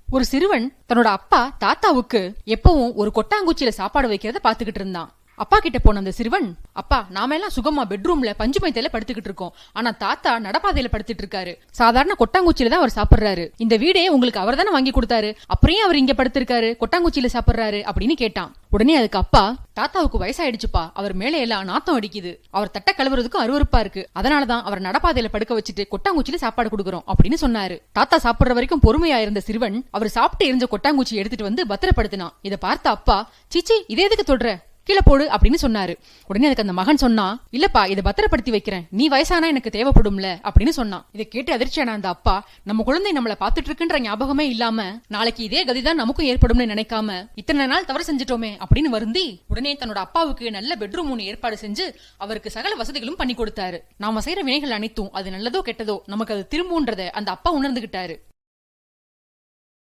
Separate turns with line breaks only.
ஒரு சிறுவன் தன்னோட அப்பா தாத்தாவுக்கு எப்பவும் ஒரு கொட்டாங்குச்சியில சாப்பாடு வைக்கிறத பாத்துக்கிட்டு இருந்தான். அப்பா கிட்ட போன அந்த சிறுவன், அப்பா நாம எல்லாம் சுகமா பெட்ரூம்ல பஞ்சு மைத்தையில படுத்துக்கிட்டு இருக்கோம், ஆனா தாத்தா நடப்பாதையில படுத்துட்டு இருக்காரு, சாதாரண கொட்டாங்குச்சியில தான் அவர் சாப்பிடுறாரு, இந்த வீடே உங்களுக்கு அவர் தானே வாங்கி கொடுத்தாரு, அப்புறம் அவர் இங்க படுத்திருக்காரு கொட்டாங்குச்சியில சாப்பிடுறாரு அப்படின்னு கேட்டான். உடனே அதுக்கு அப்பா, தாத்தாவுக்கு வயசாயிடுச்சுப்பா, அவர் மேலே எல்லாம் நாத்தம் அடிக்குது, அவர் தட்ட கழுவுறதுக்கும் அருவருப்பா இருக்கு, அதனாலதான் அவர் நடப்பாதையில படுக்க வச்சுட்டு கொட்டாங்குச்சியில சாப்பாடு கொடுக்குறோம் அப்படின்னு சொன்னாரு. தாத்தா சாப்பிடுற வரைக்கும் பொறுமையா இருந்த சிறுவன் அவர் சாப்பிட்டு எரிஞ்ச கொட்டாங்குச்சி எடுத்துட்டு வந்து பத்திரப்படுத்தினான். இதை பார்த்த அப்பா, சீச்சி இதே எதுக்கு தொடுற, கீழே போடு அப்படின்னு சொன்னாரு. உடனே அதுக்கு அந்த மகன் சொன்னா, இல்லப்பா இதை பத்திரப்படுத்தி வைக்கிறேன், நீ வயசானா எனக்கு தேவைப்படும்ல அப்படின்னு சொன்னான். இதை கேட்டு அதிர்ச்சியான அந்த அப்பா, நம்ம குழந்தை நம்மள பாத்துட்டு இருக்குன்ற ஞாபகமே இல்லாம நாளைக்கு இதே கதிதான் நமக்கும் ஏற்படும்னு நினைக்காம இத்தனை நாள் தவறு செஞ்சிட்டோமே அப்படின்னு வருந்தி உடனே தன்னோட அப்பாவுக்கு நல்ல பெட்ரூம் ஒன்று ஏற்பாடு செஞ்சு அவருக்கு சகல வசதிகளும் பண்ணி கொடுத்தாரு. நாம செய்யற வினைகள் அனைத்தும் அது நல்லதோ கெட்டதோ நமக்கு அது திரும்புன்றத அந்த அப்பா உணர்ந்துகிட்டாரு.